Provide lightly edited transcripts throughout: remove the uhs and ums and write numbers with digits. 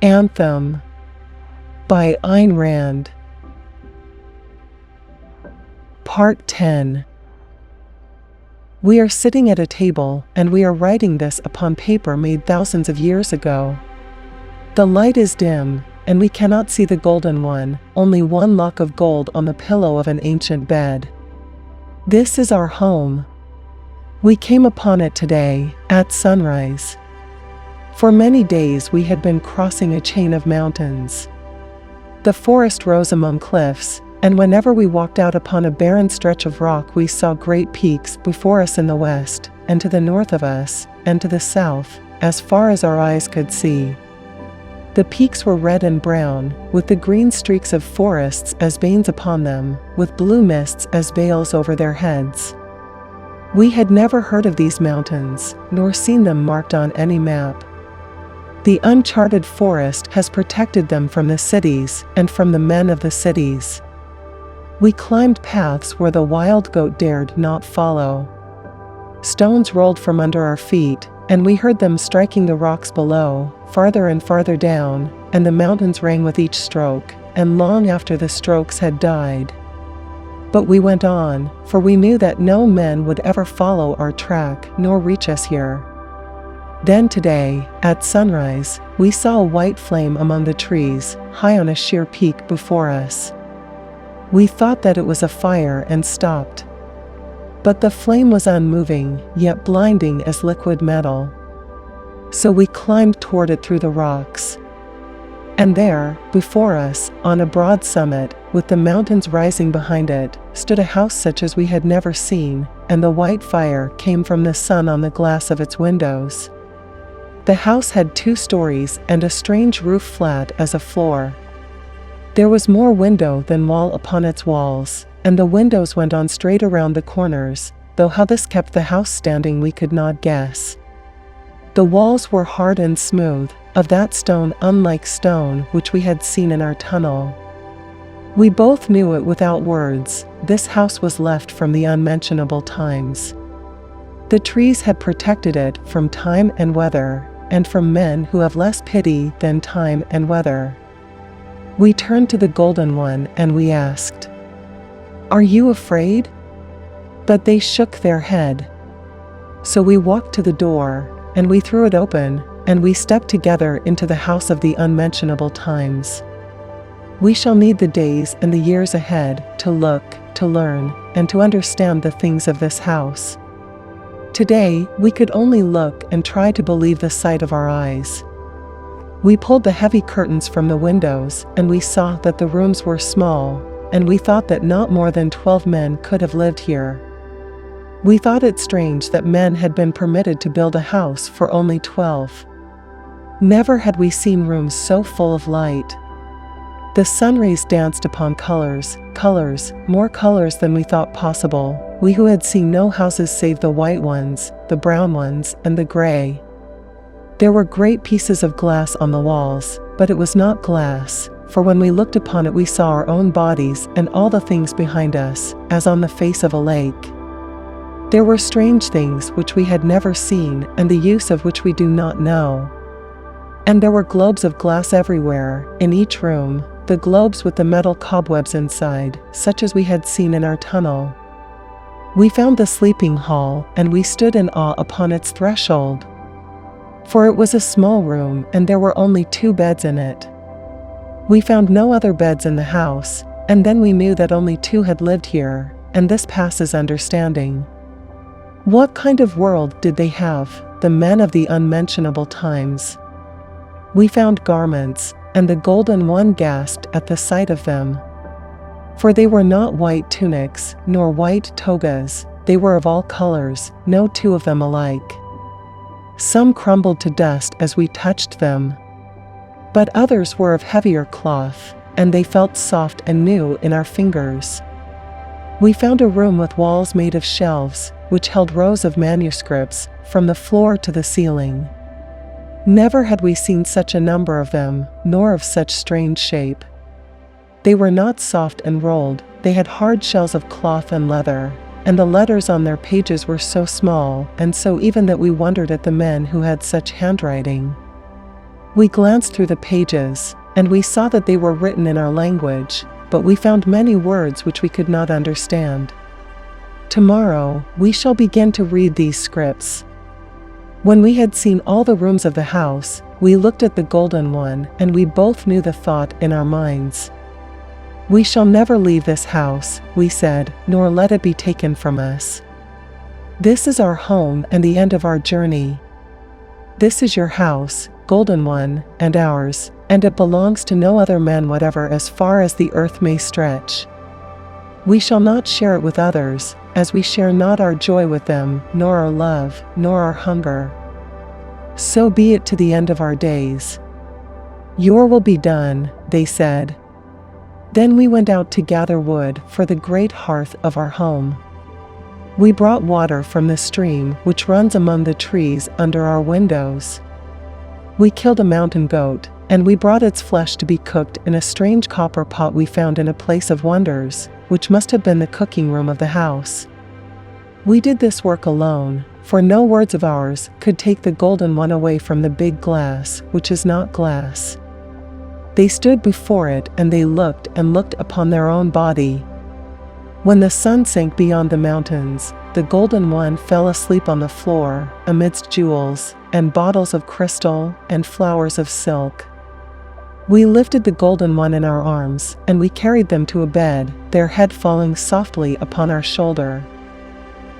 Anthem by Ayn Rand. Part 10. We are sitting at a table, and we are writing this upon paper made thousands of years ago. The light is dim, and we cannot see the golden one, only one lock of gold on the pillow of an ancient bed. This is our home. We came upon it today, at sunrise. For many days we had been crossing a chain of mountains. The forest rose among cliffs, and whenever we walked out upon a barren stretch of rock we saw great peaks before us in the west, and to the north of us, and to the south, as far as our eyes could see. The peaks were red and brown, with the green streaks of forests as veins upon them, with blue mists as veils over their heads. We had never heard of these mountains, nor seen them marked on any map. The uncharted forest has protected them from the cities, and from the men of the cities. We climbed paths where the wild goat dared not follow. Stones rolled from under our feet, and we heard them striking the rocks below, farther and farther down, and the mountains rang with each stroke, and long after the strokes had died. But we went on, for we knew that no men would ever follow our track nor reach us here. Then today, at sunrise, we saw a white flame among the trees, high on a sheer peak before us. We thought that it was a fire and stopped. But the flame was unmoving, yet blinding as liquid metal. So we climbed toward it through the rocks. And there, before us, on a broad summit, with the mountains rising behind it, stood a house such as we had never seen, and the white fire came from the sun on the glass of its windows. The house had 2 stories and a strange roof flat as a floor. There was more window than wall upon its walls, and the windows went on straight around the corners, though how this kept the house standing we could not guess. The walls were hard and smooth, of that stone unlike stone which we had seen in our tunnel. We both knew it without words, this house was left from the unmentionable times. The trees had protected it from time and weather, and from men who have less pity than time and weather. We turned to the golden one and we asked, "Are you afraid?" But they shook their head. So we walked to the door, and we threw it open, and we stepped together into the house of the unmentionable times. We shall need the days and the years ahead to look, to learn, and to understand the things of this house. Today, we could only look and try to believe the sight of our eyes. We pulled the heavy curtains from the windows, and we saw that the rooms were small, and we thought that not more than 12 men could have lived here. We thought it strange that men had been permitted to build a house for only 12. Never had we seen rooms so full of light. The sun rays danced upon colors, more colors than we thought possible, we who had seen no houses save the white ones, the brown ones, and the gray. There were great pieces of glass on the walls, but it was not glass, for when we looked upon it we saw our own bodies and all the things behind us, as on the face of a lake. There were strange things which we had never seen, and the use of which we do not know. And there were globes of glass everywhere, in each room, the globes with the metal cobwebs inside, such as we had seen in our tunnel. We found the sleeping hall, and we stood in awe upon its threshold. For it was a small room, and there were only 2 beds in it. We found no other beds in the house, and then we knew that only 2 had lived here, and this passes understanding. What kind of world did they have, the men of the unmentionable times? We found garments, and the golden one gasped at the sight of them. For they were not white tunics, nor white togas, they were of all colors, no 2 of them alike. Some crumbled to dust as we touched them. But others were of heavier cloth, and they felt soft and new in our fingers. We found a room with walls made of shelves, which held rows of manuscripts, from the floor to the ceiling. Never had we seen such a number of them, nor of such strange shape. They were not soft and rolled, they had hard shells of cloth and leather, and the letters on their pages were so small and so even that we wondered at the men who had such handwriting. We glanced through the pages, and we saw that they were written in our language, but we found many words which we could not understand. Tomorrow, we shall begin to read these scripts. When we had seen all the rooms of the house, we looked at the golden one, and we both knew the thought in our minds. We shall never leave this house, we said, nor let it be taken from us. This is our home and the end of our journey. This is your house, golden one, and ours, and it belongs to no other man whatever as far as the earth may stretch. We shall not share it with others, as we share not our joy with them, nor our love, nor our hunger. So be it to the end of our days. Your will be done, they said. Then we went out to gather wood for the great hearth of our home. We brought water from the stream which runs among the trees under our windows. We killed a mountain goat, and we brought its flesh to be cooked in a strange copper pot we found in a place of wonders, which must have been the cooking room of the house. We did this work alone, for no words of ours could take the golden one away from the big glass, which is not glass. They stood before it, and they looked and looked upon their own body. When the sun sank beyond the mountains, the golden one fell asleep on the floor, amidst jewels, and bottles of crystal, and flowers of silk. We lifted the golden one in our arms, and we carried them to a bed, their head falling softly upon our shoulder.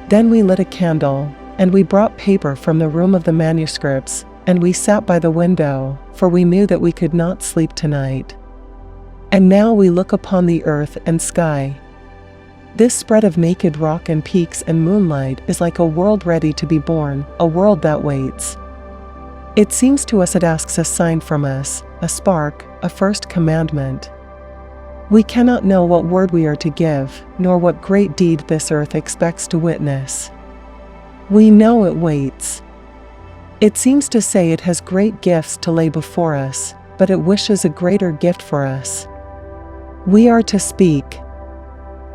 Then we lit a candle, and we brought paper from the room of the manuscripts, and we sat by the window, for we knew that we could not sleep tonight. And now we look upon the earth and sky. This spread of naked rock and peaks and moonlight is like a world ready to be born, a world that waits. It seems to us it asks a sign from us, a spark, a first commandment. We cannot know what word we are to give, nor what great deed this earth expects to witness. We know it waits. It seems to say it has great gifts to lay before us, but it wishes a greater gift for us. We are to speak.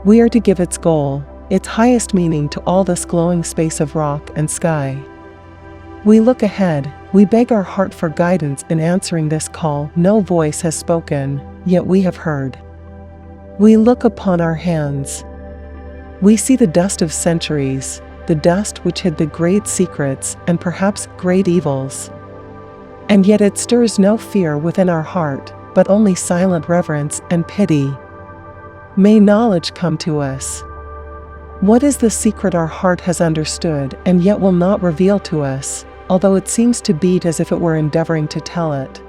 We are to give its goal, its highest meaning to all this glowing space of rock and sky. We look ahead, we beg our heart for guidance in answering this call. No voice has spoken, yet we have heard. We look upon our hands. We see the dust of centuries, the dust which hid the great secrets and perhaps great evils. And yet it stirs no fear within our heart, but only silent reverence and pity. May knowledge come to us. What is the secret our heart has understood and yet will not reveal to us, although it seems to beat as if it were endeavoring to tell it?